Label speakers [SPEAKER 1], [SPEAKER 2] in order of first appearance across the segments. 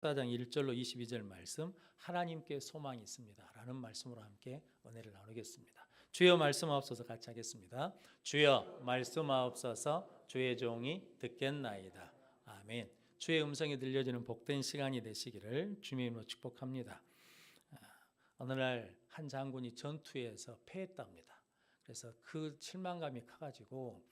[SPEAKER 1] 14장 1절로 22절 말씀, 하나님께 소망이 있습니다 라는 말씀으로 함께 은혜를 나누겠습니다. 주여 말씀하옵소서. 같이 하겠습니다. 주여 말씀하옵소서. 주의 종이 듣겠나이다. 아멘. 주의 음성이 들려지는 복된 시간이 되시기를 주님의 이름으로 축복합니다. 어느 날 한 장군이 전투에서 패했답니다. 그래서 그 실망감이 커가지고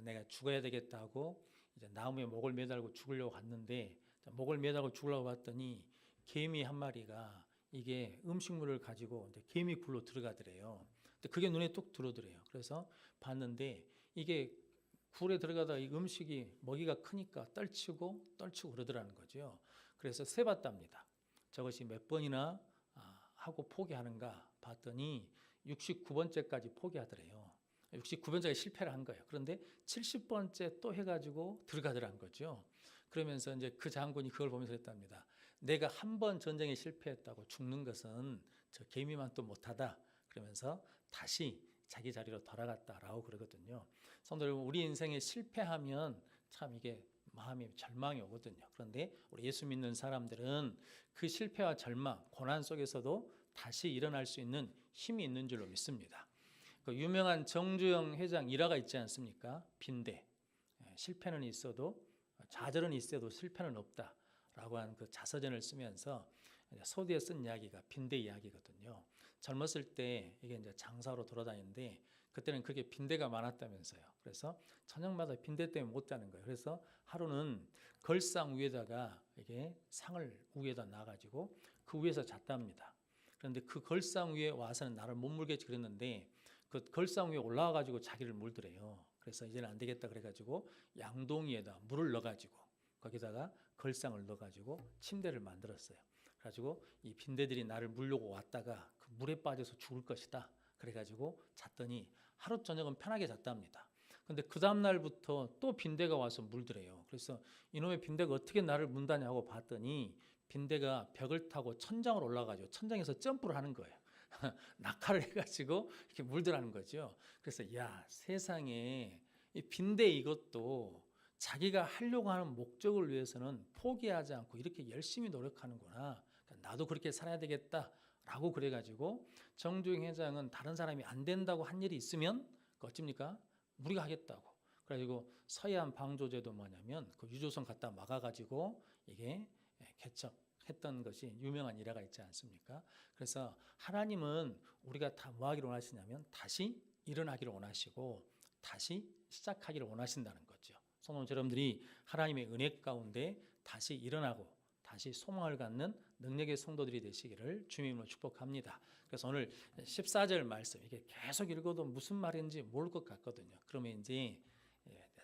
[SPEAKER 1] 내가 죽어야 되겠다고 이제 나무에 목을 매달고 죽으려고 갔는데, 목을 매달고 죽으려고 봤더니 개미 한 마리가 이게 음식물을 가지고 이제 개미 굴로 들어가더래요. 근데 그게 눈에 뚝 들어오더래요. 그래서 봤는데 이게 굴에 들어가다 이 음식이 먹이가 크니까 떨치고 그러더라는 거죠. 그래서 세봤답니다. 저것이 몇 번이나 하고 포기하는가 봤더니 69번째까지 포기하더래요. 69번째가 실패를 한 거예요. 그런데 70번째 또 해가지고 들어가더란 거죠. 그러면서 이제 그 장군이 그걸 보면서 했답니다. 내가 한 번 전쟁에 실패했다고 죽는 것은 저 개미만 또 못하다. 그러면서 다시 자기 자리로 돌아갔다라고 그러거든요. 성도 여러분, 우리 인생에 실패하면 참 이게 마음이 절망이 오거든요. 그런데 우리 예수 믿는 사람들은 그 실패와 절망, 고난 속에서도 다시 일어날 수 있는 힘이 있는 줄로 믿습니다. 그 유명한 정주영 회장 일화가 있지 않습니까? 빈대. 실패는 있어도, 좌절은 있어도 실패는 없다라고 하는 그 자서전을 쓰면서 소디에 쓴 이야기가 빈대 이야기거든요. 젊었을 때 이게 이제 장사로 돌아다니는데 그때는 그렇게 빈대가 많았다면서요. 그래서 저녁마다 빈대 때문에 못 자는 거예요. 그래서 하루는 걸상 위에다가 이게 상을 위에다 놔가지고 그 위에서 잤답니다. 그런데 그 걸상 위에 와서는 나를 못 물겠지 그랬는데 그 걸상 위에 올라와가지고 자기를 물더래요. 그래서 이제는 안 되겠다 그래가지고 양동이에다 물을 넣어가지고 거기다가 걸상을 넣어가지고 침대를 만들었어요. 그래가지고 이 빈대들이 나를 물려고 왔다가 그 물에 빠져서 죽을 것이다. 그래가지고 잤더니 하루 저녁은 편하게 잤답니다. 근데 그 다음 날부터 또 빈대가 와서 물더래요. 그래서 이놈의 빈대가 어떻게 나를 문다냐고 봤더니 빈대가 벽을 타고 천장으로 올라가지고 천장에서 점프를 하는 거예요. 낙하를 해가지고 이렇게 물더라는 거죠. 그래서 야, 세상에 이 빈대 이것도 자기가 하려고 하는 목적을 위해서는 포기하지 않고 이렇게 열심히 노력하는구나. 그러니까 나도 그렇게 살아야 되겠다라고 그래가지고 정주영 회장은 다른 사람이 안 된다고 한 일이 있으면 그 어찌입니까? 우리가 하겠다고. 그래가지고 서해안 방조제도 뭐냐면 그 유조선 갖다 막아가지고 이게 개척했던 것이 유명한 일화가 있지 않습니까? 그래서 하나님은 우리가 다 뭐 하기를 원하시냐면 다시 일어나기를 원하시고 다시 시작하기를 원하신다는 거죠. 성도 여러분들이 하나님의 은혜 가운데 다시 일어나고 다시 소망을 갖는 능력의 성도들이 되시기를 주님으로 축복합니다. 그래서 오늘 14절 말씀 이게 계속 읽어도 무슨 말인지 모를 것 같거든요. 그러면 이제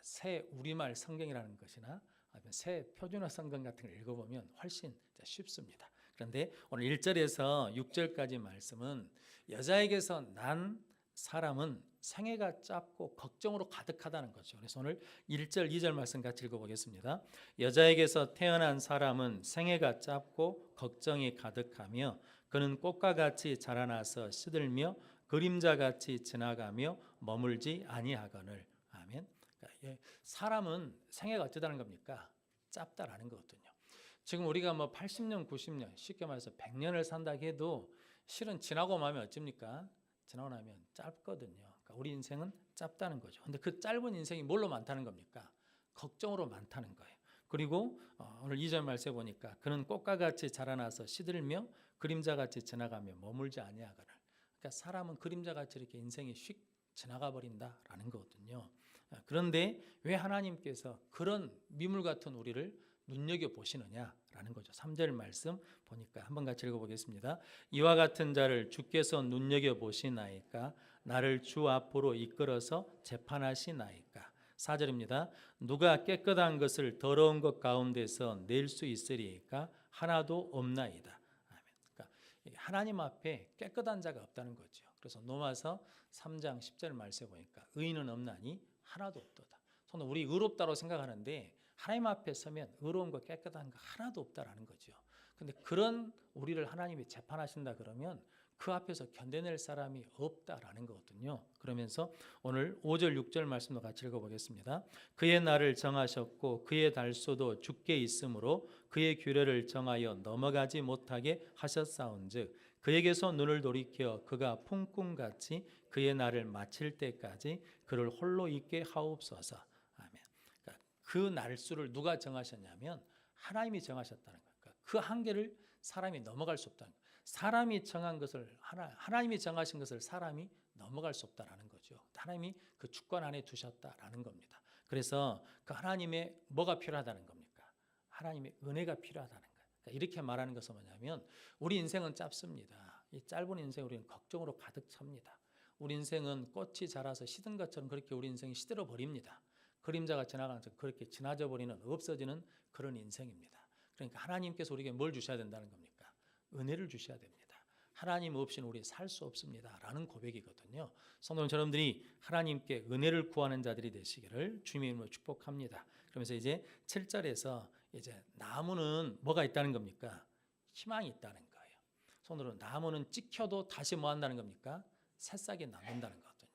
[SPEAKER 1] 새 우리말 성경이라는 것이나 아니면 새 표준어 성경 같은 걸 읽어보면 훨씬 쉽습니다. 그런데 오늘 1절에서 6절까지 말씀은 여자에게서 난 사람은 생애가 짧고 걱정으로 가득하다는 거죠. 그래서 오늘 1절, 2절 말씀 같이 읽어보겠습니다. 여자에게서 태어난 사람은 생애가 짧고 걱정이 가득하며 그는 꽃과 같이 자라나서 시들며 그림자같이 지나가며 머물지 아니하거늘. 아멘. 그러니까 사람은 생애가 어쩌다는 겁니까? 짧다라는 거거든요. 지금 우리가 뭐 80년, 90년, 쉽게 말해서 100년을 산다 해도 실은 지나고 나면 어쩝니까? 지나고 나면 짧거든요. 그러니까 우리 인생은 짧다는 거죠. 근데 그 짧은 인생이 뭘로 많다는 겁니까? 걱정으로 많다는 거예요. 그리고 오늘 2절 말씀에 보니까 그는 꽃과 같이 자라나서 시들며 그림자같이 지나가며 머물지 아니하거늘. 그러니까 사람은 그림자같이 이렇게 인생이 휙 지나가 버린다라는 거거든요. 그런데 왜 하나님께서 그런 미물 같은 우리를 눈여겨보시느냐라는 거죠. 3절 말씀 보니까 한번 같이 읽어보겠습니다. 이와 같은 자를 주께서 눈여겨보시나이까 나를 주 앞으로 이끌어서 재판하시나이까. 4절입니다. 누가 깨끗한 것을 더러운 것 가운데서 낼 수 있으리까 하나도 없나이다. 그러니까 하나님 앞에 깨끗한 자가 없다는 거죠. 그래서 로마서 3장 10절 말씀에 보니까 의인은 없나니 하나도 없도다. 저는 우리 의롭다고 생각하는데 하나님 앞에 서면 의로운 거 깨끗한 거 하나도 없다라는 거죠. 근데 그런 우리를 하나님이 재판하신다 그러면 그 앞에서 견뎌낼 사람이 없다라는 거거든요. 그러면서 오늘 5절 6절 말씀도 같이 읽어보겠습니다. 그의 날을 정하셨고 그의 달수도 주께 있으므로 그의 규례를 정하여 넘어가지 못하게 하셨사온즉 그에게서 눈을 돌이켜 그가 품꿈같이 그의 날을 마칠 때까지 그를 홀로 있게 하옵소서. 아멘. 그러니까 그 날수를 누가 정하셨냐면 하나님이 정하셨다는 거예요. 그러니까 그 한계를 사람이 넘어갈 수 없다는 거예요. 사람이 정한 것을 하나님이 정하신 것을 사람이 넘어갈 수 없다라는 거죠. 하나님이 그 주권 안에 두셨다라는 겁니다. 그래서 그 하나님의 뭐가 필요하다는 겁니까? 하나님의 은혜가 필요하다는 거예요. 그러니까 이렇게 말하는 것은 뭐냐면 우리 인생은 짧습니다. 이 짧은 인생 우리는 걱정으로 가득 찹니다. 우리 인생은 꽃이 자라서 시든 것처럼 그렇게 우리 인생이 시들어 버립니다. 그림자가 지나가는 것처럼 그렇게 지나져 버리는 없어지는 그런 인생입니다. 그러니까 하나님께서 우리에게 뭘 주셔야 된다는 겁니까? 은혜를 주셔야 됩니다. 하나님 없이는 우리 살 수 없습니다 라는 고백이거든요. 성도 여러분들이 하나님께 은혜를 구하는 자들이 되시기를 주님의 이름으로 축복합니다. 그러면서 이제 7절에서 이제 나무는 뭐가 있다는 겁니까? 희망이 있다는 거예요. 성도는 나무는 찍혀도 다시 뭐 한다는 겁니까? 새싹이 남는다는 거거든요.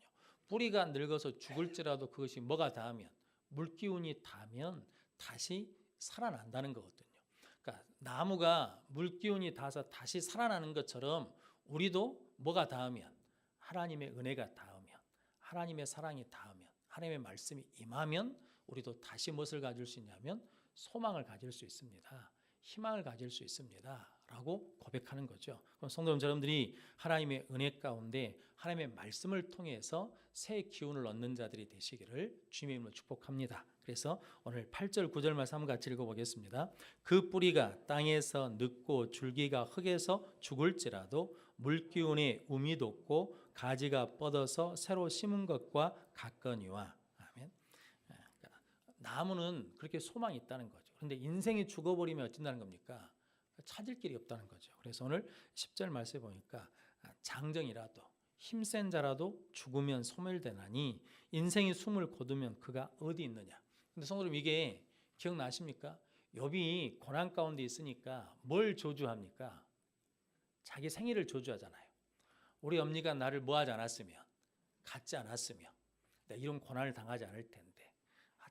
[SPEAKER 1] 뿌리가 늙어서 죽을지라도 그것이 뭐가 닿으면 물기운이 닿으면 다시 살아난다는 거거든요. 그러니까 나무가 물기운이 닿아서 다시 살아나는 것처럼 우리도 뭐가 닿으면 하나님의 은혜가 닿으면 하나님의 사랑이 닿으면 하나님의 말씀이 임하면 우리도 다시 무엇을 가질 수 있냐면 소망을 가질 수 있습니다. 희망을 가질 수 있습니다 라고 고백하는 거죠. 그럼 성도 여러분들이 하나님의 은혜 가운데 하나님의 말씀을 통해서 새 기운을 얻는 자들이 되시기를 주님의 이름으로 축복합니다. 그래서 오늘 8절 9절 말씀 한번 같이 읽어보겠습니다. 그 뿌리가 땅에서 늙고 줄기가 흙에서 죽을지라도 물기운에 움이 돋고 가지가 뻗어서 새로 심은 것과 같거니와. 아멘. 그러니까 나무는 그렇게 소망이 있다는 거죠. 그런데 인생이 죽어버리면 어쩐다는 겁니까? 찾을 길이 없다는 거죠. 그래서 오늘 10절 말씀에 보니까 장정이라도 힘센 자라도 죽으면 소멸되나니 인생이 숨을 거두면 그가 어디 있느냐. 근데 성도 여러분 이게 기억나십니까? 욥이 고난 가운데 있으니까 뭘 저주합니까? 자기 생일을 저주하잖아요. 우리 엄니가 나를 뭐하지 않았으면 갖지 않았으면 내가 이런 고난을 당하지 않을 텐데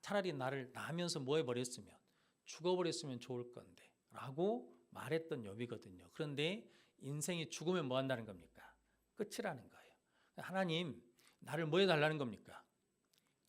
[SPEAKER 1] 차라리 나를 낳으면서 뭐 해버렸으면 죽어버렸으면 좋을 건데 라고 말했던 욥이거든요. 그런데 인생이 죽으면 뭐 한다는 겁니까? 끝이라는 거예요. 하나님 나를 뭐 해달라는 겁니까?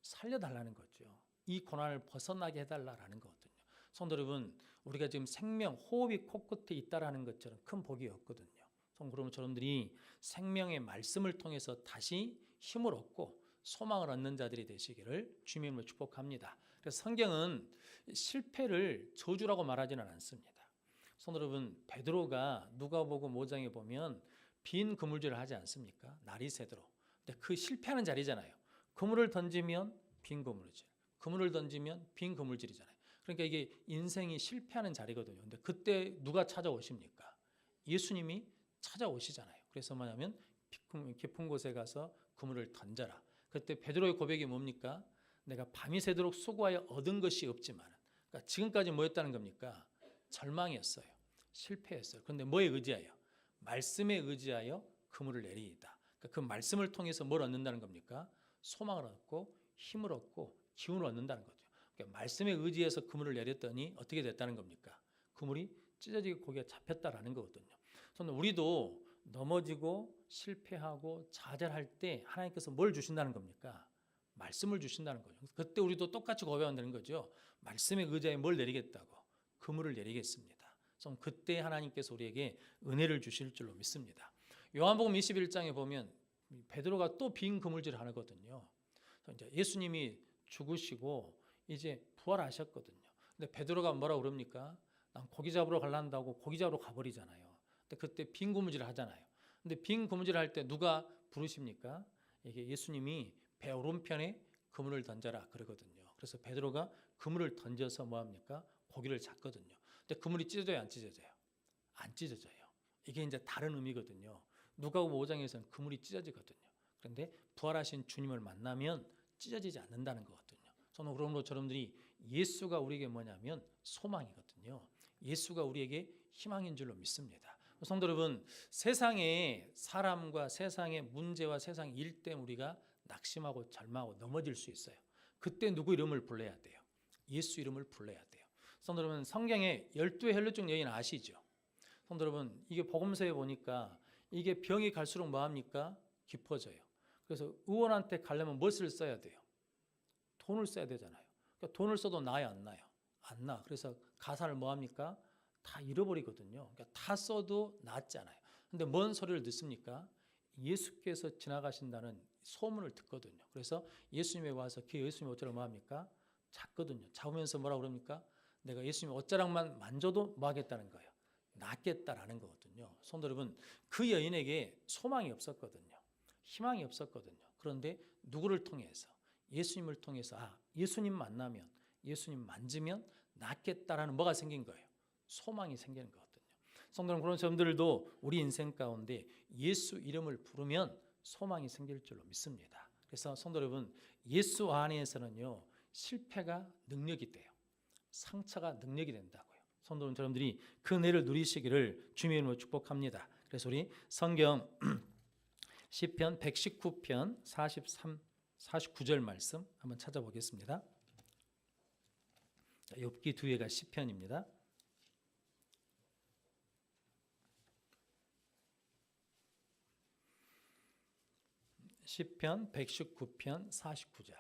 [SPEAKER 1] 살려달라는 거죠. 이 고난을 벗어나게 해달라는 거거든요. 성도 여러분 우리가 지금 생명 호흡이 코끝에 있다라는 것처럼 큰 복이 없거든요. 성도 여러분들이 생명의 말씀을 통해서 다시 힘을 얻고 소망을 얻는 자들이 되시기를 주님으로 축복합니다. 그래서 성경은 실패를 저주라고 말하지는 않습니다. 성도 여러분 베드로가 누가복음 5장에 보면 빈 그물질을 하지 않습니까? 날이 새도록. 근데 그 실패하는 자리잖아요. 그물을 던지면 빈 그물질, 그물을 던지면 빈 그물질이잖아요. 그러니까 이게 인생이 실패하는 자리거든요. 근데 그때 누가 찾아오십니까? 예수님이 찾아오시잖아요. 그래서 뭐냐면 깊은 곳에 가서 그물을 던져라. 그때 베드로의 고백이 뭡니까? 내가 밤이 새도록 수고하여 얻은 것이 없지만, 그러니까 지금까지 뭐였다는 겁니까? 절망이었어요. 실패했어요. 그런데 뭐에 의지하여? 말씀에 의지하여 그물을 내리이다. 그러니까 그 말씀을 통해서 뭘 얻는다는 겁니까? 소망을 얻고 힘을 얻고 기운을 얻는다는 거죠. 그러니까 말씀에 의지해서 그물을 내렸더니 어떻게 됐다는 겁니까? 그물이 찢어지고 고기가 잡혔다라는 거거든요. 그래서 우리도 넘어지고 실패하고 좌절할 때 하나님께서 뭘 주신다는 겁니까? 말씀을 주신다는 거죠. 그때 우리도 똑같이 고백한다는 거죠. 말씀에 의지하여 뭘 내리겠다고? 그물을 내리겠습니다. 그때 하나님께서 우리에게 은혜를 주실 줄로 믿습니다. 요한복음 21장에 보면 베드로가 또 빈 그물질을 하거든요. 이제 예수님이 죽으시고 이제 부활하셨거든요. 근데 베드로가 뭐라고 그럽니까? 난 고기 잡으러 가려한다고 고기 잡으러 가버리잖아요. 근데 그때 빈 그물질을 하잖아요. 근데 빈 그물질을 할 때 누가 부르십니까? 이게 예수님이 배 오른편에 그물을 던져라 그러거든요. 그래서 베드로가 그물을 던져서 뭐 합니까? 고기를 잡거든요. 근데 그물이 찢어져요, 안 찢어져요? 안 찢어져요. 이게 이제 다른 의미거든요. 누가복음 5장에서는 그물이 찢어지거든요. 그런데 부활하신 주님을 만나면 찢어지지 않는다는 거거든요. 저는 그러므로 여러분들이 예수가 우리에게 뭐냐면 소망이거든요. 예수가 우리에게 희망인 줄로 믿습니다. 성도 여러분, 세상의 사람과 세상의 문제와 세상의 일 때문에 우리가 낙심하고 절망하고 넘어질 수 있어요. 그때 누구 이름을 불러야 돼요? 예수 이름을 불러야 돼요. 성도 여러분, 성경에 12의 혈루증 여인 아시죠? 성도 여러분, 이게 복음서에 보니까 이게 병이 갈수록 뭐합니까? 깊어져요. 그래서 의원한테 가려면 무엇을 써야 돼요? 돈을 써야 되잖아요. 그러니까 돈을 써도 나아요, 안 나요? 안 나. 그래서 가사를 뭐합니까? 다 잃어버리거든요. 그러니까 다 써도 낫잖아요. 근데 뭔 소리를 듣습니까? 예수께서 지나가신다는 소문을 듣거든요. 그래서 예수님에 와서 그 예수님의 옷자락 뭐합니까? 잡거든요. 잡으면서 뭐라고 그럽니까? 내가 예수님의 옷자락만 만져도 뭐 하겠다는 거예요? 낫겠다라는 거거든요. 성도 여러분, 그 여인에게 소망이 없었거든요. 희망이 없었거든요. 그런데 누구를 통해서? 예수님을 통해서 예수님 만나면, 예수님 만지면 낫겠다라는 뭐가 생긴 거예요? 소망이 생기는 거거든요. 성도 여러분, 그런 점들도 우리 인생 가운데 예수 이름을 부르면 소망이 생길 줄로 믿습니다. 그래서 성도 여러분, 예수 안에서는요, 실패가 능력이 돼요. 상처가 능력이 된다고요. 성도 여러분들이 그 은혜를 누리시기를 주님의 이름으로 축복합니다. 그래서 우리 성경 시편 119편 49절 말씀 한번 찾아보겠습니다. 욥기 뒤에가 시편입니다. 시편 119편 49절.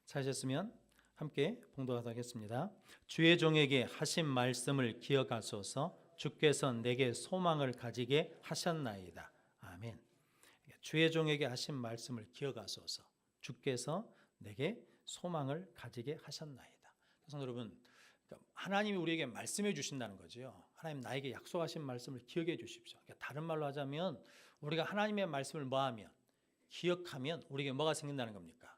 [SPEAKER 1] 찾으셨으면 함께 봉독하도록 하겠습니다. 주의 종에게 하신 말씀을 기억하소서. 주께서 내게 소망을 가지게 하셨나이다. 아멘. 주의 종에게 하신 말씀을 기억하소서. 주께서 내게 소망을 가지게 하셨나이다. 성도 여러분, 하나님이 우리에게 말씀해 주신다는 거죠. 하나님 나에게 약속하신 말씀을 기억해 주십시오. 다른 말로 하자면 우리가 하나님의 말씀을 뭐하면, 기억하면 우리에게 뭐가 생긴다는 겁니까?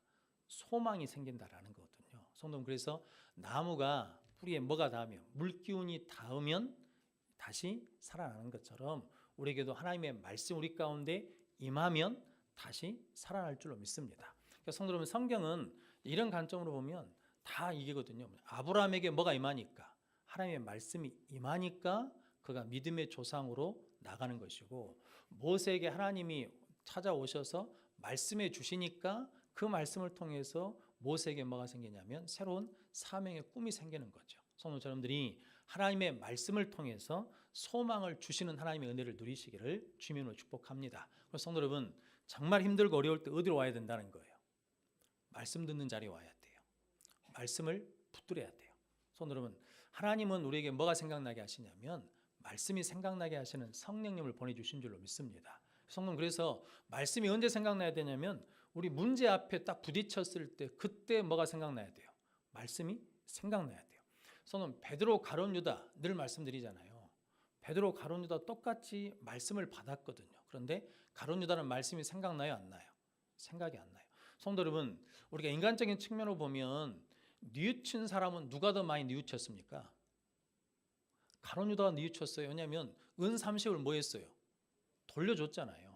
[SPEAKER 1] 소망이 생긴다라는 거거든요. 성도님, 그래서 나무가 뿌리에 뭐가 닿으면, 물기운이 닿으면 다시 살아나는 것처럼 우리에게도 하나님의 말씀 우리 가운데 임하면 다시 살아날 줄로 믿습니다. 그러니까 성도 여러분, 성경은 이런 관점으로 보면 다 이게거든요. 아브라함에게 뭐가 임하니까? 하나님의 말씀이 임하니까 그가 믿음의 조상으로 나가는 것이고, 모세에게 하나님이 찾아오셔서 말씀해 주시니까 그 말씀을 통해서 모세에게 뭐가 생기냐면 새로운 사명의 꿈이 생기는 거죠. 성도 여러분들이 하나님의 말씀을 통해서 소망을 주시는 하나님의 은혜를 누리시기를 주님으로 축복합니다. 그래서 성도 여러분, 정말 힘들고 어려울 때 어디로 와야 된다는 거예요? 말씀 듣는 자리에 와야 돼요. 말씀을 붙들어야 돼요. 성도 여러분, 하나님은 우리에게 뭐가 생각나게 하시냐면 말씀이 생각나게 하시는 성령님을 보내주신 줄로 믿습니다. 성령, 그래서 말씀이 언제 생각나야 되냐면 우리 문제 앞에 딱 부딪혔을 때 그때 뭐가 생각나야 돼요? 말씀이 생각나야 돼요. 성령, 베드로 가룟 유다 늘 말씀드리잖아요. 베드로 가룟 유다 똑같이 말씀을 받았거든요. 그런데 가룟 유다는 말씀이 생각나요, 안 나요? 생각이 안 나요. 성도 여러분, 우리가 인간적인 측면으로 보면 뉘우친 사람은 누가 더 많이 뉘우쳤습니까? 가룟 유다가 뉘우쳤어요. 왜냐하면 은 30을 뭐 했어요? 돌려줬잖아요.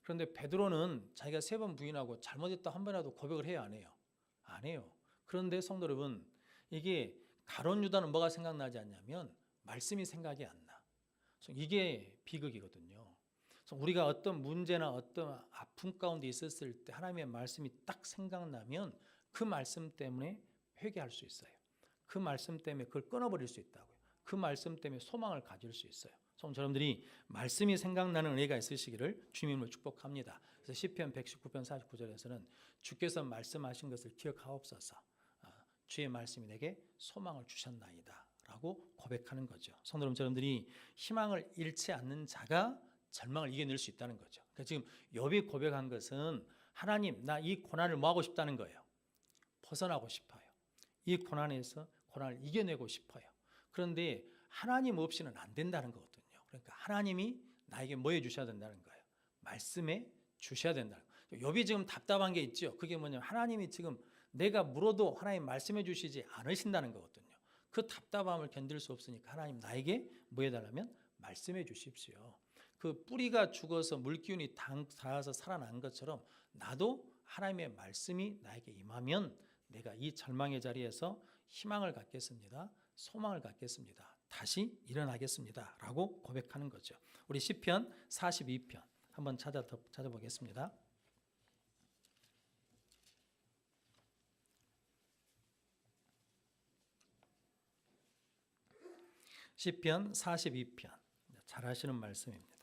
[SPEAKER 1] 그런데 베드로는 자기가 3번 부인하고 잘못했다 한 번이라도 고백을 해야 안 해요? 안 해요. 그런데 성도 여러분, 이게 가룟 유다는 뭐가 생각나지 않냐면 말씀이 생각이 안 나. 이게 비극이거든요. 우리가 어떤 문제나 어떤 아픔 가운데 있었을 때 하나님의 말씀이 딱 생각나면 그 말씀 때문에 회개할 수 있어요. 그 말씀 때문에 그걸 끊어버릴 수 있다고요. 그 말씀 때문에 소망을 가질 수 있어요. 여러분들이 말씀이 생각나는 은혜가 있으시기를 주님을 축복합니다. 그래서 시편 119편 49절에서는 주께서 말씀하신 것을 기억하옵소서. 주의 말씀이 내게 소망을 주셨나이다 라고 고백하는 거죠. 성도 여러분들이 희망을 잃지 않는 자가 절망을 이겨낼 수 있다는 거죠. 그러니까 지금 욥이 고백한 것은 하나님, 나 이 고난을 뭐 하고 싶다는 거예요? 벗어나고 싶어요. 이 고난에서 고난을 이겨내고 싶어요. 그런데 하나님 없이는 안 된다는 거거든요. 그러니까 하나님이 나에게 뭐 해주셔야 된다는 거예요? 말씀해 주셔야 된다는 거예요. 욥이 지금 답답한 게 있죠. 그게 뭐냐면 하나님이 지금 내가 물어도 하나님 말씀해 주시지 않으신다는 거거든요. 그 답답함을 견딜 수 없으니까 하나님 나에게 뭐 해달라면 말씀해 주십시오. 그 뿌리가 죽어서 물기운이 닿아서 살아난 것처럼 나도 하나님의 말씀이 나에게 임하면 내가 이 절망의 자리에서 희망을 갖겠습니다. 소망을 갖겠습니다. 다시 일어나겠습니다. 라고 고백하는 거죠. 우리 시편 42편 한번 찾아보겠습니다. 시편 42편 잘 아시는 말씀입니다.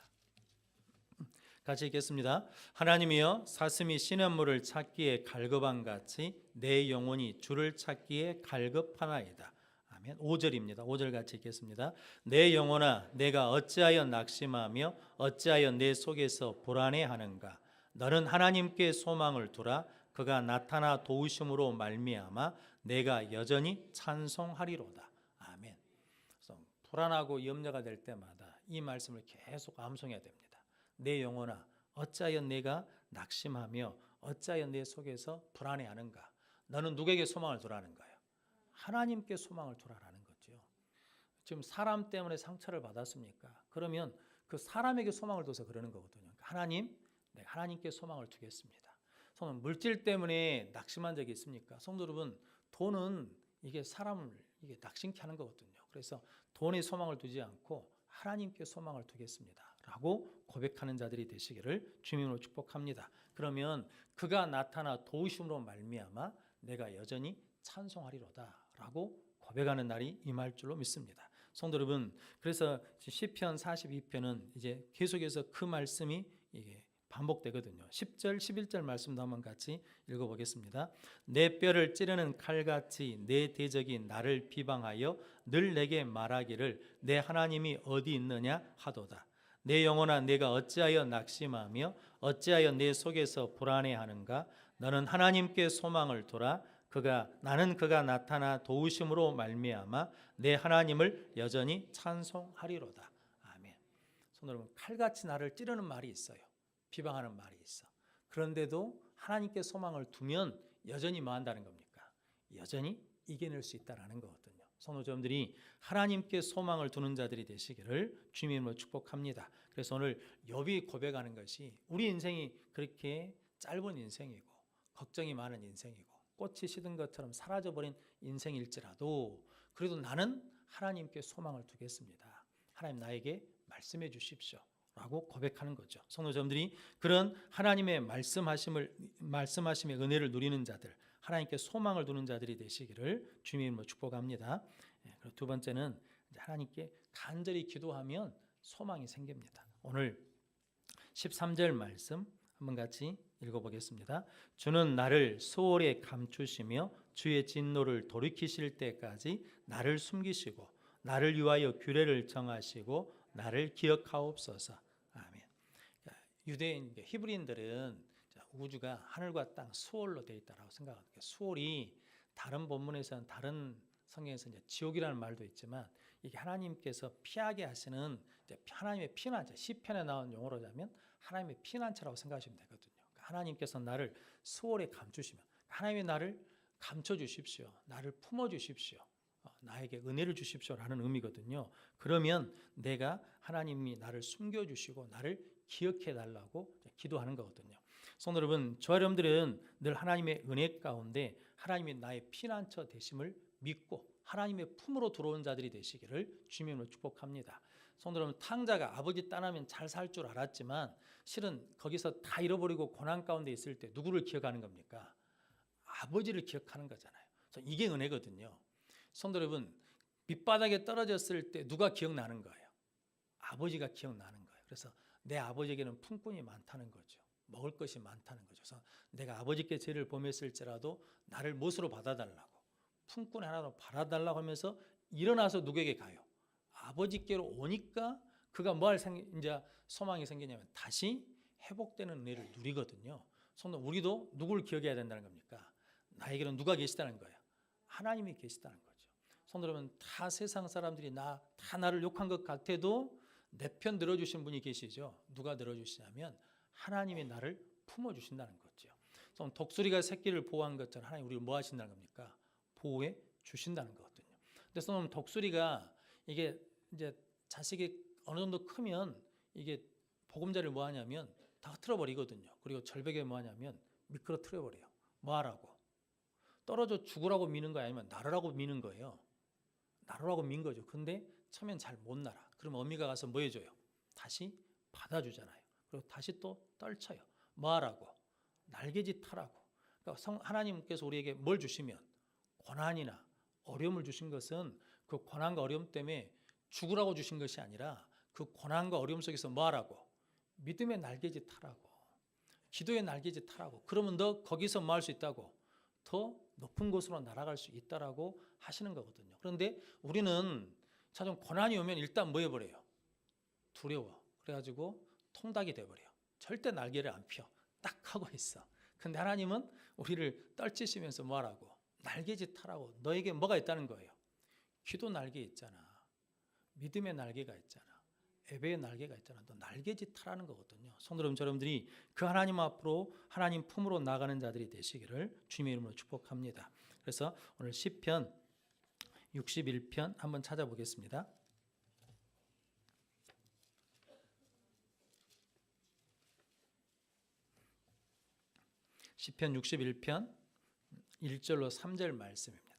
[SPEAKER 1] 같이 읽겠습니다. 하나님이여 사슴이 시냇물을 찾기에 갈급한 같이 내 영혼이 주를 찾기에 갈급하나이다. 아멘. 5절입니다. 5절 같이 읽겠습니다. 내 영혼아 내가 어찌하여 낙심하며 어찌하여 내 속에서 불안해하는가. 너는 하나님께 소망을 두라. 그가 나타나 도우심으로 말미암아 내가 여전히 찬송하리로다. 아멘. 그래서 불안하고 염려가 될 때마다 이 말씀을 계속 암송해야 됩니다. 내 영혼아 어찌하여 내가 낙심하며 어찌하여 내 속에서 불안해하는가. 너는 누구에게 소망을 두라는 거예요? 하나님께 소망을 두라라는 거죠. 지금 사람 때문에 상처를 받았습니까? 그러면 그 사람에게 소망을 둬서 그러는 거거든요. 하나님, 내가 하나님께 소망을 두겠습니다. 성도 물질 때문에 낙심한 적이 있습니까? 성도 여러분, 돈은 이게 사람을 이게 낙심케 하는 거거든요. 그래서 돈에 소망을 두지 않고 하나님께 소망을 두겠습니다. 라고 고백하는 자들이 되시기를 주님으로 축복합니다. 그러면 그가 나타나 도우심으로 말미암아 내가 여전히 찬송하리로다 라고 고백하는 날이 임할 줄로 믿습니다. 성도 여러분, 그래서 시편 42편은 이제 계속해서 그 말씀이 이게 반복되거든요. 10절, 11절 말씀도 한번 같이 읽어보겠습니다. 내 뼈를 찌르는 칼같이 내 대적이 나를 비방하여 늘 내게 말하기를 내 하나님이 어디 있느냐 하도다. 내 영혼아 내가 어찌하여 낙심하며 어찌하여 내 속에서 불안해하는가. 너는 하나님께 소망을 두라. 나는 그가 나타나 도우심으로 말미암아 내 하나님을 여전히 찬송하리로다. 아멘. 성도 여러분, 칼같이 나를 찌르는 말이 있어요. 비방하는 말이 있어. 그런데도 하나님께 소망을 두면 여전히 뭐 한다는 겁니까? 여전히 이겨낼 수 있다는 거거든요. 성도님들이 하나님께 소망을 두는 자들이 되시기를 주님으로 축복합니다. 그래서 오늘 욥이 고백하는 것이 우리 인생이 그렇게 짧은 인생이고 걱정이 많은 인생이고 꽃이 시든 것처럼 사라져버린 인생일지라도 그래도 나는 하나님께 소망을 두겠습니다. 하나님 나에게 말씀해 주십시오. 라고 고백하는 거죠. 성도님들이 그런 하나님의 말씀하심의 은혜를 누리는 자들, 하나님께 소망을 두는 자들이 되시기를 주님의 이름으로 축복합니다. 그리고 두 번째는 하나님께 간절히 기도하면 소망이 생깁니다. 오늘 13절 말씀 한번 같이 읽어보겠습니다. 주는 나를 수월에 감추시며 주의 진노를 돌이키실 때까지 나를 숨기시고 나를 위하여 규례를 정하시고 나를 기억하옵소서. 아멘. 유대인 히브리인들은 우주가 하늘과 땅 수월로 되어 있다고 생각합니다. 수월이 다른 본문에서는 다른 성경에서는 지옥이라는 말도 있지만 이게 하나님께서 피하게 하시는 하나님의 피난처, 시편에 나온 용어로 하면 하나님의 피난처라고 생각하시면 되거든요. 하나님께서 나를 수월에 감추시면 하나님이 나를 감춰 주십시오. 나를 품어 주십시오. 나에게 은혜를 주십시오라는 의미거든요. 그러면 내가 하나님이 나를 숨겨주시고 나를 기억해 달라고 기도하는 거거든요. 성도 여러분, 저 여러분들은 늘 하나님의 은혜 가운데 하나님이 나의 피난처 되심을 믿고 하나님의 품으로 들어온 자들이 되시기를 주님으로 축복합니다. 성도 여러분, 탕자가 아버지 떠나면 잘 살 줄 알았지만 실은 거기서 다 잃어버리고 고난 가운데 있을 때 누구를 기억하는 겁니까? 아버지를 기억하는 거잖아요. 이게 은혜거든요. 성도 여러분, 밑바닥에 떨어졌을 때 누가 기억나는 거예요? 아버지가 기억나는 거예요. 그래서 내 아버지에게는 품꾼이 많다는 거죠. 먹을 것이 많다는 거죠. 그래서 내가 아버지께 죄를 범했을지라도 나를 못으로 받아달라고 품꾼 하나로 받아달라고 하면서 일어나서 누구에게 가요? 아버지께로 오니까 그가 뭐 할 이제 소망이 생기냐면 다시 회복되는 은혜를 누리거든요. 성도 우리도 누구를 기억해야 된다는 겁니까? 나에게는 누가 계시다는 거예요? 하나님이 계시다는 거죠. 성도 여러분, 다 세상 사람들이 다 나를 욕한 것 같아도 내 편 들어주신 분이 계시죠. 누가 들어주시냐면 하나님이 나를 품어주신다는 거죠. 독수리가 새끼를 보호한 것처럼 하나님 우리를 뭐 하신다는 겁니까? 보호해 주신다는 거거든요. 그래서 독수리가 이게 이제 자식이 어느 정도 크면 이게 보금자리를 뭐 하냐면 다 흐트러 버리거든요. 그리고 절벽에 뭐 하냐면 미끄러뜨려 버려요. 뭐 하라고? 떨어져 죽으라고 미는 거야, 아니면 날으라고 미는 거예요? 날으라고 민 거죠. 근데 처음엔 잘 못 날아. 그럼 어미가 가서 뭐 해줘요? 다시 받아주잖아요. 그리고 다시 또 떨쳐요. 뭐 하라고? 날개짓 하라고. 그러니까 하나님께서 우리에게 뭘 주시면 고난이나 어려움을 주신 것은 그 고난과 어려움 때문에 죽으라고 주신 것이 아니라 그 고난과 어려움 속에서 뭐 하라고? 믿음의 날개짓 하라고. 기도의 날개짓 하라고. 그러면 너 거기서 뭐 할 수 있다고? 더 높은 곳으로 날아갈 수 있다라고 하시는 거거든요. 그런데 우리는 좀 고난이 오면 일단 뭐 해버려요? 두려워. 그래가지고 통닭이 돼버려요. 절대 날개를 안 펴. 딱 하고 있어. 근데 하나님은 우리를 떨치시면서 뭐 하라고? 날개짓 하라고. 너에게 뭐가 있다는 거예요? 기도 날개 있잖아. 믿음의 날개가 있잖아. 예배의 날개가 있잖아. 너 날개짓 하라는 거거든요. 성도 여러분들이 그 하나님 앞으로 하나님 품으로 나가는 자들이 되시기를 주님의 이름으로 축복합니다. 그래서 오늘 시편 61편 한번 찾아보겠습니다. 시편 61편 1절로 3절 말씀입니다.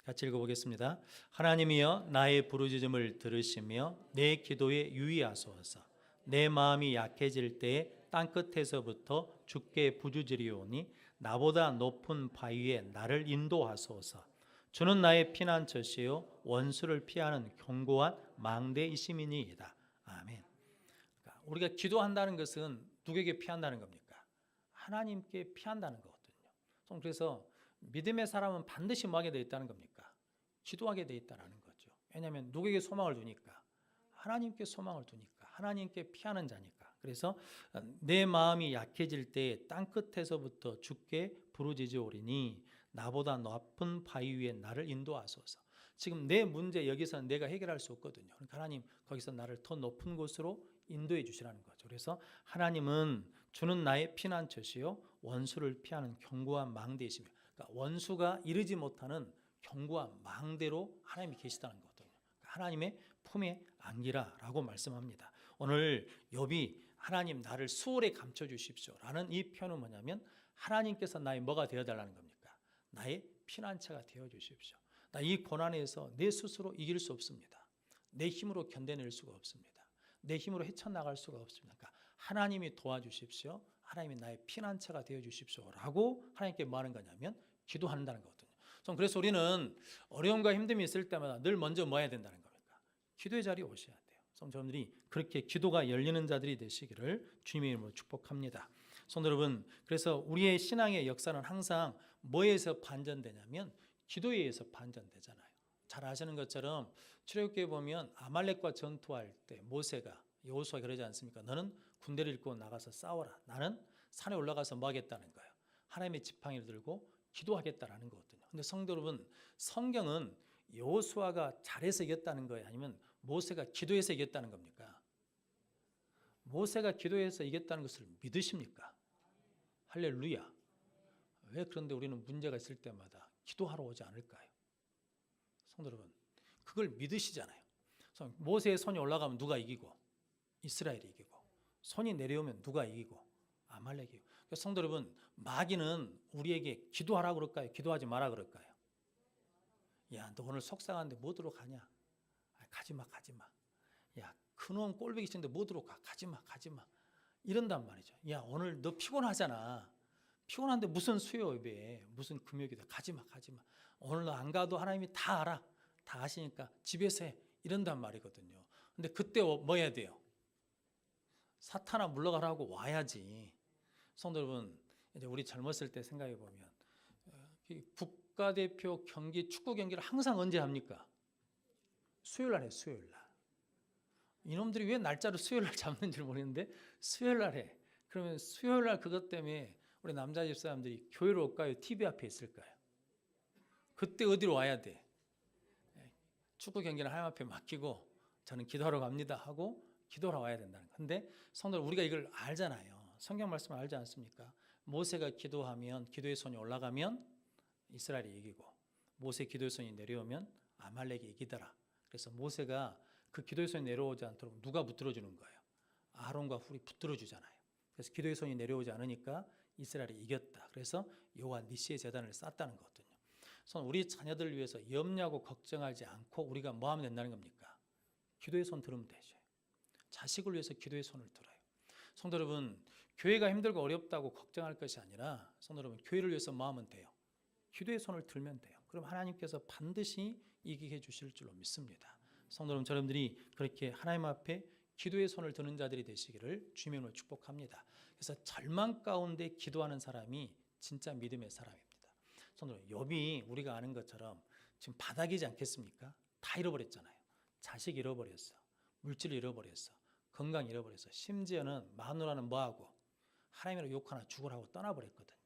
[SPEAKER 1] 같이 읽어보겠습니다. 하나님이여 나의 부르짖음을 들으시며 내 기도에 유의하소서. 내 마음이 약해질 때에 땅끝에서부터 주께 부르짖으리오니 나보다 높은 바위에 나를 인도하소서. 주는 나의 피난처시요 원수를 피하는 견고한 망대이심이니이다. 아멘. 그러니까 우리가 기도한다는 것은 누구에게 피한다는 겁니까? 하나님께 피한다는 거거든요. 그래서 믿음의 사람은 반드시 뭐 하게 되어 있다는 겁니까? 기도하게 되어 있다는 거죠. 왜냐하면 누구에게 소망을 두니까? 하나님께 소망을 두니까. 하나님께 피하는 자니까. 그래서 내 마음이 약해질 때 땅끝에서부터 주께 부르짖으오리니 나보다 높은 바위 위에 나를 인도하소서. 지금 내 문제 여기서는 내가 해결할 수 없거든요. 그러니까 하나님 거기서 나를 더 높은 곳으로 인도해 주시라는 거죠. 그래서 하나님은 주는 나의 피난처시요 원수를 피하는 견고한 망대이시며, 그러니까 원수가 이르지 못하는 견고한 망대로 하나님이 계시다는 거거든요. 하나님의 품에 안기라라고 말씀합니다. 오늘 욥이 하나님 나를 수월에 감춰 주십시오라는 이 표현은 뭐냐면 하나님께서 나의 뭐가 되어달라는 겁니까? 나의 피난처가 되어 주십시오. 나 이 고난에서 내 스스로 이길 수 없습니다. 내 힘으로 견뎌낼 수가 없습니다. 내 힘으로 헤쳐나갈 수가 없습니다. 그러니까 하나님이 도와주십시오. 하나님이 나의 피난처가 되어 주십시오라고 하나님께 뭐 하는 거냐면 기도한다는 거거든요. 그래서 우리는 어려움과 힘듦이 있을 때마다 늘 먼저 뭐 해야 된다는 겁니까? 기도의 자리에 오셔야 돼요. 성도님들이 그렇게 기도가 열리는 자들이 되시기를 주님의 이름으로 축복합니다. 성도 여러분, 그래서 우리의 신앙의 역사는 항상 뭐에서 반전되냐면 기도에 의해서 반전되잖아요. 잘 아시는 것처럼 출애굽기에 보면 아말렉과 전투할 때 모세가 여호수아가 그러지 않습니까? 너는 군대를 이끌고 나가서 싸워라. 나는 산에 올라가서 뭐 하겠다는 거예요? 하나님의 지팡이를 들고 기도하겠다라는 거거든요. 근데 성도 여러분, 성경은 여호수아가 잘해서 이겼다는 거예요? 아니면 모세가 기도해서 이겼다는 겁니까? 모세가 기도해서 이겼다는 것을 믿으십니까? 할렐루야. 왜 그런데 우리는 문제가 있을 때마다 기도하러 오지 않을까요? 성도 여러분, 그걸 믿으시잖아요. 모세의 손이 올라가면 누가 이기고? 이스라엘이 이기고. 손이 내려오면 누가 이기고? 아말렉이 이기고. 성도 여러분, 마귀는 우리에게 기도하라고 그럴까요? 기도하지 마라 그럴까요? 야, 너 오늘 속상한데 뭐 들어 가냐? 가지마. 야, 그놈 꼴보기 싫은데 뭐 들어 가? 가지마. 이런단 말이죠. 야, 오늘 너 피곤하잖아. 피곤한데 무슨 수요 예배, 무슨 금요기도 가지마. 오늘 너 안 가도 하나님이 다 알아. 다 아시니까 집에서 해. 이런단 말이거든요. 근데 그때 뭐 해야 돼요? 사탄아 물러가라고 와야지. 성도 여러분, 이제 우리 젊었을 때 생각해 보면 국가대표 경기, 축구 경기를 항상 언제 합니까? 수요일 날 해, 수요일 날. 이놈들이 왜 날짜를 수요일 날 잡는지 모르겠는데 수요일 날 해. 그러면 수요일 날 그것 때문에 우리 남자 집 사람들이 교회로 올까요? TV 앞에 있을까요? 그때 어디로 와야 돼? 축구 경기는 하나님 앞에 맡기고 저는 기도하러 갑니다 하고 기도하러 와야 된다는 거예요. 근데 성도들, 우리가 이걸 알잖아요. 성경 말씀을 알지 않습니까? 모세가 기도하면, 기도의 손이 올라가면 이스라엘이 이기고, 모세 기도의 손이 내려오면 아말렉이 이기더라. 그래서 모세가 그 기도의 손이 내려오지 않도록 누가 붙들어 주는 거예요? 아론과 훌이 붙들어 주잖아요. 그래서 기도의 손이 내려오지 않으니까 이스라엘이 이겼다. 그래서 여호와 니시의 제단을 쌓았다는 거거든요. 그래서 우리 자녀들을 위해서 염려하고 걱정하지 않고 우리가 뭐 하면 된다는 겁니까? 기도의 손 들으면 되죠. 자식을 위해서 기도의 손을 들어요. 성도 여러분, 교회가 힘들고 어렵다고 걱정할 것이 아니라 성도 여러분, 교회를 위해서 뭐 하면 돼요? 기도의 손을 들면 돼요. 그럼 하나님께서 반드시 이기게 해주실 줄로 믿습니다. 성도 여러분, 여러분들이 그렇게 하나님 앞에 기도의 손을 드는 자들이 되시기를 주님의 이름으로 축복합니다. 그래서 절망 가운데 기도하는 사람이 진짜 믿음의 사람입니다. 성도 여러분, 욥이 우리가 아는 것처럼 지금 바닥이지 않겠습니까? 다 잃어버렸잖아요. 자식 잃어버렸어. 물질 잃어버렸어. 건강 잃어버렸어. 심지어는 마누라는 뭐하고 하나님으로 욕하나 죽으라고 떠나버렸거든요.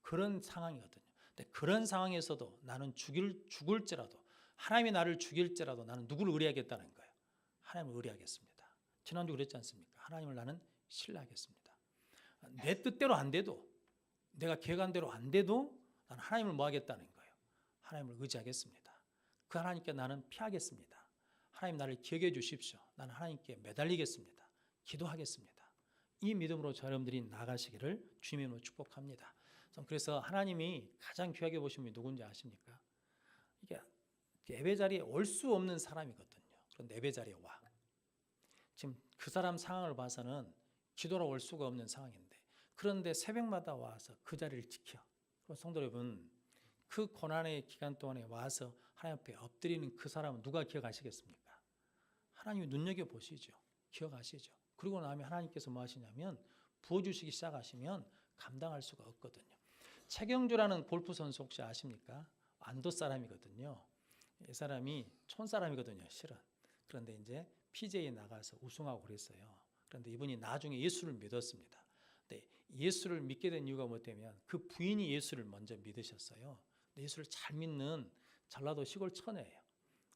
[SPEAKER 1] 그런 상황이거든요. 근데 그런 상황에서도 나는 죽을지라도 하나님이 나를 죽일지라도 나는 누구를 의뢰하겠다는 거예요? 하나님을 의뢰하겠습니다. 지난주 그랬지 않습니까? 하나님을 나는 신뢰하겠습니다. 내 뜻대로 안 돼도 내가 계획한 대로 안 돼도 나는 하나님을 뭐 하겠다는 거예요? 하나님을 의지하겠습니다. 그 하나님께 나는 피하겠습니다. 하나님 나를 기억해 주십시오. 나는 하나님께 매달리겠습니다. 기도하겠습니다. 이 믿음으로 여러분들이 나가시기를 주님의 이름으로 축복합니다. 그래서 하나님이 가장 귀하게 보신 분이 누군지 아십니까? 이게 예배 자리에 올 수 없는 사람이거든요. 그런데 예배 자리에 와. 지금 그 사람 상황을 봐서는 기도로 올 수가 없는 상황인데 그런데 새벽마다 와서 그 자리를 지켜. 성도 여러분, 그 고난의 기간 동안에 와서 하나님 앞에 엎드리는 그 사람은 누가 기억하시겠습니까? 하나님이 눈여겨보시죠. 기억하시죠. 그리고 나면 하나님께서 뭐 하시냐면 부어주시기 시작하시면 감당할 수가 없거든요. 최경주라는 골프 선수 혹시 아십니까? 안도 사람이거든요. 이 사람이 촌 사람이거든요, 실은. 그런데 이제 PGA에 나가서 우승하고 그랬어요. 그런데 이분이 나중에 예수를 믿었습니다. 근데 예수를 믿게 된 이유가 뭐냐면 그 부인이 예수를 먼저 믿으셨어요. 예수를 잘 믿는 전라도 시골 처녀예요.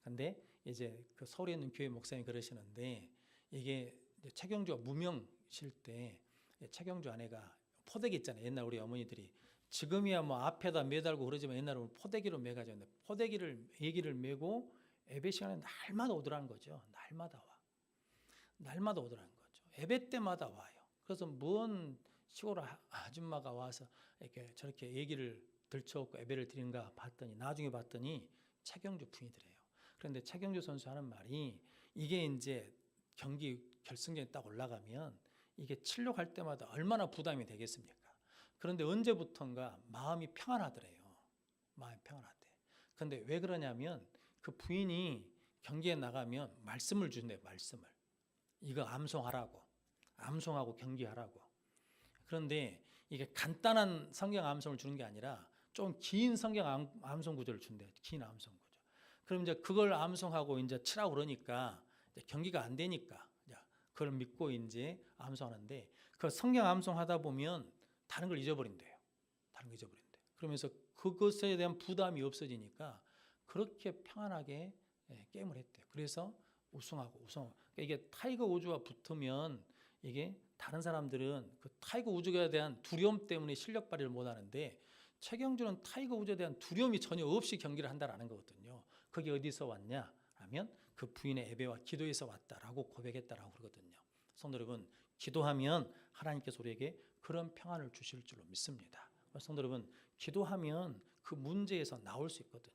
[SPEAKER 1] 근데 이제 그 서울에 있는 교회 목사님이 그러시는데 이게 최경주가 무명실 때 최경주 아내가 포대기 있잖아요. 옛날 우리 어머니들이 지금이야 뭐 앞에다 매달고 그러지만 옛날에 포대기로 매가지고 얘기를 메고 예배 시간에 날마다 오더라는 거죠. 날마다 와. 날마다 오더라는 거죠. 예배 때마다 와요. 그래서 먼 시골 아줌마가 와서 이렇게 저렇게 얘기를 들쳐오고 예배를 드린가 봤더니 나중에 봤더니 최경주 부인이더래요. 그런데 최경주 선수 하는 말이 이게 이제 경기 결승전에 딱 올라가면 이게 치료 갈 때마다 얼마나 부담이 되겠습니까? 그런데 언제부턴가 마음이 평안하더래요. 마음이 평안하대. 그런데 왜 그러냐면 그 부인이 경기에 나가면 말씀을 준대요. 말씀을. 이거 암송하라고. 암송하고 경기하라고. 그런데 이게 간단한 성경 암송을 주는 게 아니라 좀 긴 성경 암송 구절을 준대요. 긴 암송 구절. 그럼 이제 그걸 암송하고 이제 치라고 그러니까 이제 경기가 안 되니까 그걸 믿고 이제 암송하는데 그 성경 암송하다 보면 다른 걸 잊어버린대요. 다른 거 잊어버린대요. 그러면서 그것에 대한 부담이 없어지니까 그렇게 평안하게 게임을 했대요. 그래서 우승하고. 그러니까 이게 타이거 우즈와 붙으면 이게 다른 사람들은 그 타이거 우즈에 대한 두려움 때문에 실력 발휘를 못 하는데 최경주는 타이거 우즈에 대한 두려움이 전혀 없이 경기를 한다라는 거거든요. 그게 어디서 왔냐 하면 그 부인의 예배와 기도에서 왔다라고 고백했다라고 그러거든요. 성도 여러분, 기도하면 하나님께서 우리에게 그런 평안을 주실 줄로 믿습니다. 성도 여러분, 기도하면 그 문제에서 나올 수 있거든요.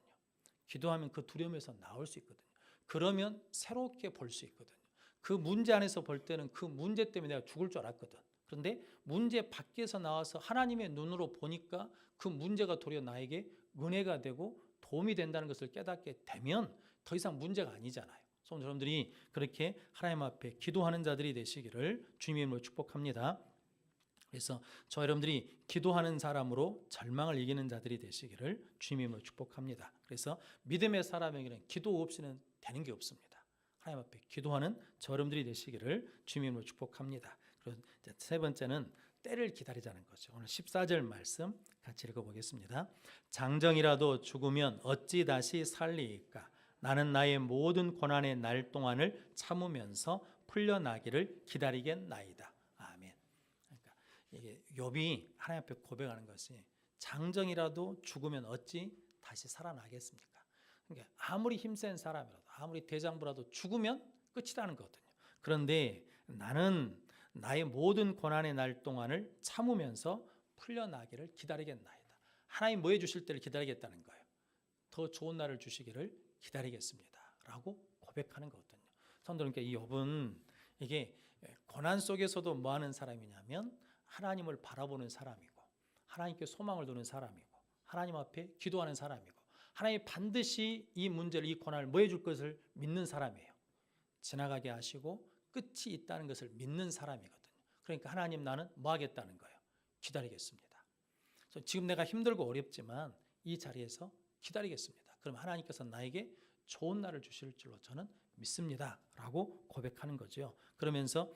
[SPEAKER 1] 기도하면 그 두려움에서 나올 수 있거든요. 그러면 새롭게 볼 수 있거든요. 그 문제 안에서 볼 때는 그 문제 때문에 내가 죽을 줄 알았거든. 그런데 문제 밖에서 나와서 하나님의 눈으로 보니까 그 문제가 도리어 나에게 은혜가 되고 도움이 된다는 것을 깨닫게 되면 더 이상 문제가 아니잖아요. 그래서 여러분들이 그렇게 하나님 앞에 기도하는 자들이 되시기를 주님의 이름으로 축복합니다. 그래서 저 여러분들이 기도하는 사람으로 절망을 이기는 자들이 되시기를 주님의 이름으로 축복합니다. 그래서 믿음의 사람에게는 기도 없이는 되는 게 없습니다. 하나님 앞에 기도하는 저 여러분들이 되시기를 주님의 이름으로 축복합니다. 그리고 세 번째는 때를 기다리자는 거죠. 오늘 14절 말씀 같이 읽어보겠습니다. 장정이라도 죽으면 어찌 다시 살리이까? 나는 나의 모든 고난의 날 동안을 참으면서 풀려나기를 기다리겠나이다. 아멘. 그러니까 이게 욥이 하나님 앞에 고백하는 것이 장정이라도 죽으면 어찌 다시 살아나겠습니까? 그러니까 아무리 힘센 사람이라도 아무리 대장부라도 죽으면 끝이라는 거거든요. 그런데 나는 나의 모든 고난의 날 동안을 참으면서 풀려나기를 기다리겠나이다. 하나님 뭐 해주실 때를 기다리겠다는 거예요. 더 좋은 날을 주시기를 기다리겠습니다 라고 고백하는 거거든요. 성도님께 이 욥은 이게 고난 속에서도 뭐 하는 사람이냐면 하나님을 바라보는 사람이고 하나님께 소망을 두는 사람이고 하나님 앞에 기도하는 사람이고 하나님이 반드시 이 문제를, 이 고난을 뭐 해줄 것을 믿는 사람이에요. 지나가게 하시고 끝이 있다는 것을 믿는 사람이거든요. 그러니까 하나님, 나는 뭐 하겠다는 거예요? 기다리겠습니다. 그래서 지금 내가 힘들고 어렵지만 이 자리에서 기다리겠습니다. 그럼 하나님께서 나에게 좋은 날을 주실 줄로 저는 믿습니다 라고 고백하는 거죠. 그러면서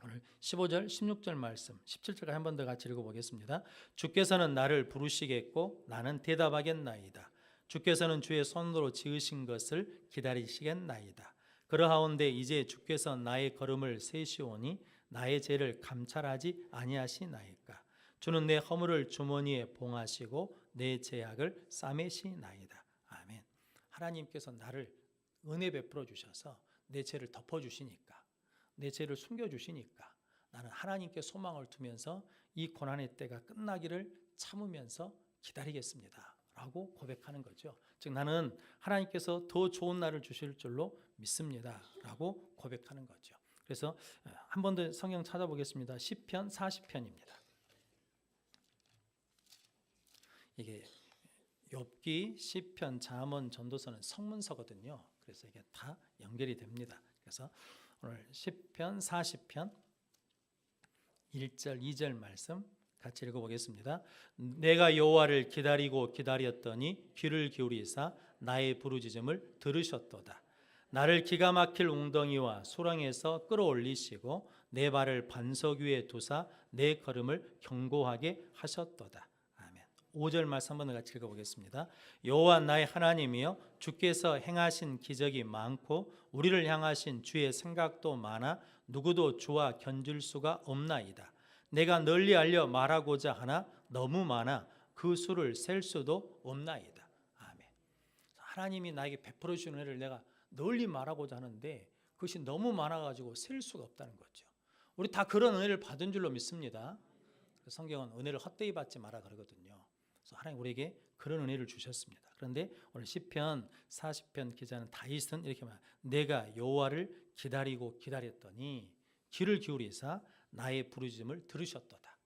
[SPEAKER 1] 오늘 15절 16절 말씀 17절까지 한 번 더 같이 읽어보겠습니다. 주께서는 나를 부르시겠고 나는 대답하겠나이다. 주께서는 주의 손으로 지으신 것을 기다리시겠나이다. 그러하온데 이제 주께서 나의 걸음을 세시오니 나의 죄를 감찰하지 아니하시나이까. 주는 내 허물을 주머니에 봉하시고 내 죄악을 싸매시나이다. 아멘. 하나님께서 나를 은혜 베풀어 주셔서 내 죄를 덮어주시니까, 내 죄를 숨겨주시니까 나는 하나님께 소망을 두면서 이 고난의 때가 끝나기를 참으면서 기다리겠습니다 라고 고백하는 거죠. 즉 나는 하나님께서 더 좋은 날을 주실 줄로 믿습니다 라고 고백하는 거죠. 그래서 한 번 더 성경 찾아보겠습니다. 시편 40편입니다. 이게 욥기, 시편, 잠언, 전도서는 성문서거든요. 그래서 이게 다 연결이 됩니다. 그래서 오늘 시편 40편 1절 2절 말씀 같이 읽어보겠습니다. 내가 여호와를 기다리고 기다렸더니 귀를 기울이사 나의 부르짖음을 들으셨도다. 나를 기가 막힐 웅덩이와 수렁에서 끌어올리시고 내 발을 반석 위에 두사 내 걸음을 견고하게 하셨도다. 5절 말씀 한번 같이 읽어보겠습니다. 여호와 나의 하나님이여, 주께서 행하신 기적이 많고 우리를 향하신 주의 생각도 많아 누구도 주와 견줄 수가 없나이다. 내가 널리 알려 말하고자 하나 너무 많아 그 수를 셀 수도 없나이다. 아멘. 하나님이 나에게 베풀어 주는 은혜를 내가 널리 말하고자 하는데 그것이 너무 많아가지고 셀 수가 없다는 거죠. 우리 다 그런 은혜를 받은 줄로 믿습니다. 성경은 은혜를 헛되이 받지 마라 그러거든요. 그래서 하나님 우리에게 그런 은혜를 주셨습니다. 그런데 오늘 시편 40편 기자는 다윗은 이렇게 말합니다. 내가 여호와를 기다리고 기다렸더니 귀를 기울이사 나의 부르짖음을 들으셨도다.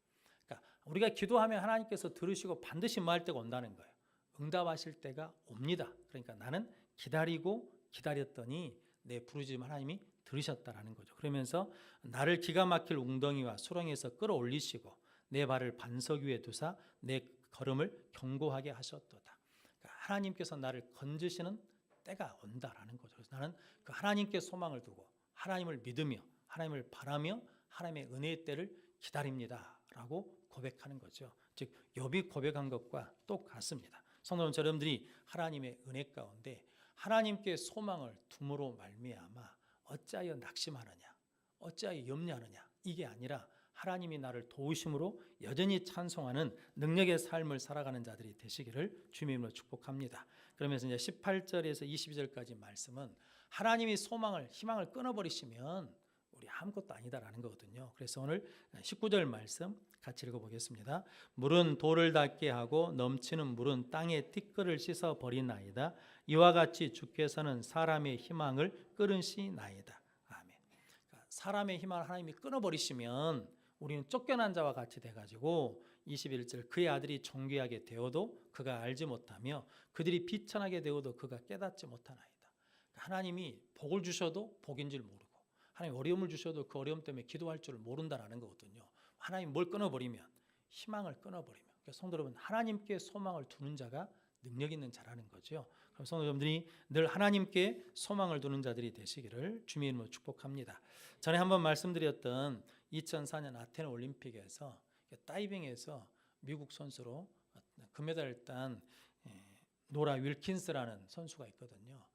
[SPEAKER 1] 그러니까 우리가 기도하면 하나님께서 들으시고 반드시 뭐 할 때가 온다는 거예요. 응답하실 때가 옵니다. 그러니까 나는 기다리고 기다렸더니 내 부르짖음 하나님이 들으셨다라는 거죠. 그러면서 나를 기가 막힐 웅덩이와 수렁에서 끌어올리시고 내 발을 반석 위에 두사 내 걸음을 견고하게 하셨도다. 그러니까 하나님께서 나를 건지시는 때가 온다라는 거죠. 그래서 나는 그 하나님께 소망을 두고 하나님을 믿으며 하나님을 바라며 하나님의 은혜의 때를 기다립니다라고 고백하는 거죠. 즉 욥이 고백한 것과 똑같습니다. 성도 여러분들이 하나님의 은혜 가운데 하나님께 소망을 둠으로 말미암아 어찌하여 낙심하느냐, 어찌하여 염려하느냐, 이게 아니라 하나님이 나를 도우심으로 여전히 찬송하는 능력의 삶을 살아가는 자들이 되시기를 주님의 이름으로 축복합니다. 그러면서 이제 18절에서 22절까지 말씀은 하나님이 소망을, 희망을 끊어버리시면 우리 아무것도 아니다라는 거거든요. 그래서 오늘 19절 말씀 같이 읽어보겠습니다. 물은 돌을 닿게 하고 넘치는 물은 땅의 티끌을 씻어버리나이다. 이와 같이 주께서는 사람의 희망을 끊으시나이다. 아멘. 그러니까 사람의 희망을 하나님이 끊어버리시면 우리는 쫓겨난 자와 같이 돼가지고 21절 그의 아들이 존귀하게 되어도 그가 알지 못하며 그들이 비천하게 되어도 그가 깨닫지 못하나이다. 그러니까 하나님이 복을 주셔도 복인 줄 모르고 하나님 어려움을 주셔도 그 어려움 때문에 기도할 줄 모른다라는 거거든요. 하나님 뭘 끊어버리면 희망을 끊어버리면 그러니까 성도 여러분 하나님께 소망을 두는 자가 능력 있는 자라는 거죠. 그럼 성도 여러분들이 늘 하나님께 소망을 두는 자들이 되시기를 주님의 이름으로 축복합니다. 전에 한번 말씀드렸던 2004년 아테네 올림픽에서 다이빙에서 미국 선수로 금메달을 딴 노라 윌킨스라는 선수가 있거든요.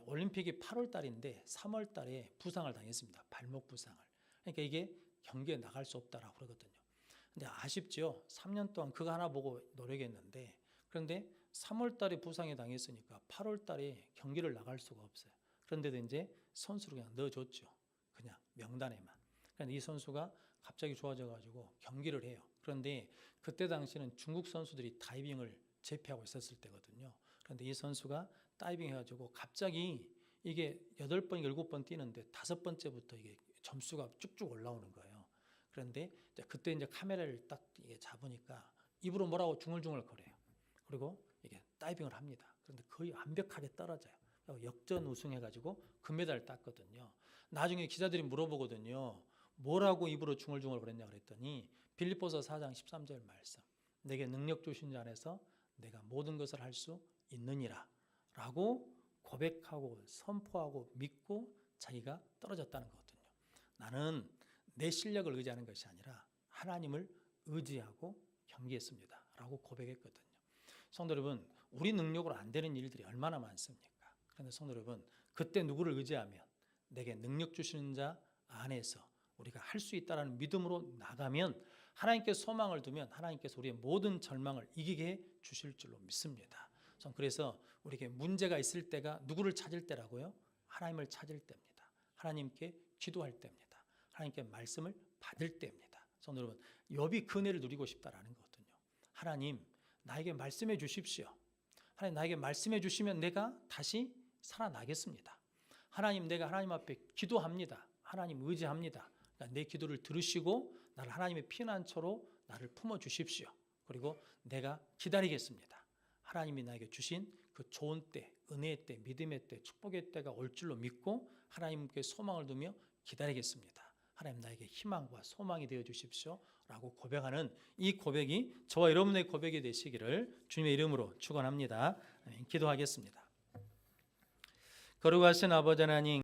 [SPEAKER 1] 올림픽이 8월 달인데 3월 달에 부상을 당했습니다. 발목 부상을. 그러니까 이게 경기에 나갈 수 없다라고 그러거든요. 근데 아쉽죠. 3년 동안 그거 하나 보고 노력했는데 그런데 3월 달에 부상에 당했으니까 8월 달에 경기를 나갈 수가 없어요. 그런데도 이제 선수를 그냥 넣어줬죠. 그냥 명단에만. 그런데 이 선수가 갑자기 좋아져가지고 경기를 해요. 그런데 그때 당시는 중국 선수들이 다이빙을 제패하고 있었을 때거든요. 그런데 이 선수가 다이빙 해가지고 갑자기 이게 8번, 7번 뛰는데 5번째부터 이게 점수가 쭉쭉 올라오는 거예요. 그런데 그때 이제 카메라를 딱 이게 잡으니까 입으로 뭐라고 중얼중얼 거려요. 그리고 이게 다이빙을 합니다. 그런데 거의 완벽하게 떨어져요. 역전 우승해가지고 금메달을 땄거든요. 나중에 기자들이 물어보거든요. 뭐라고 입으로 중얼중얼 거렸냐 그랬더니 빌립보서 4장 13절 말씀. 내게 능력 주신 자 안에서 내가 모든 것을 할 수 있느니라 라고 고백하고 선포하고 믿고 자기가 떨어졌다는 거거든요. 나는 내 실력을 의지하는 것이 아니라 하나님을 의지하고 경기했습니다 라고 고백했거든요. 성도 여러분, 우리 능력으로 안 되는 일들이 얼마나 많습니까? 그런데 성도 여러분, 그때 누구를 의지하면 내게 능력 주시는 자 안에서 우리가 할 수 있다는 믿음으로 나가면 하나님께 소망을 두면 하나님께서 우리의 모든 절망을 이기게 해 주실 줄로 믿습니다. 그래서 우리에게 문제가 있을 때가 누구를 찾을 때라고요? 하나님을 찾을 때입니다. 하나님께 기도할 때입니다. 하나님께 말씀을 받을 때입니다. 성도 여러분, 욥이 그 은혜를 누리고 싶다라는 거거든요. 하나님, 나에게 말씀해 주십시오. 하나님, 나에게 말씀해 주시면 내가 다시 살아나겠습니다. 하나님, 내가 하나님 앞에 기도합니다. 하나님 의지합니다. 그러니까 내 기도를 들으시고 나를 하나님의 피난처로 나를 품어 주십시오. 그리고 내가 기다리겠습니다. 하나님이 나에게 주신 그 좋은 때, 은혜의 때, 믿음의 때, 축복의 때가 올 줄로 믿고 하나님께 소망을 두며 기다리겠습니다. 하나님, 나에게 희망과 소망이 되어 주십시오 라고 고백하는 이 고백이 저와 여러분의 고백이 되시기를 주님의 이름으로 축원합니다. 기도하겠습니다. 거룩하신 아버지 하나님,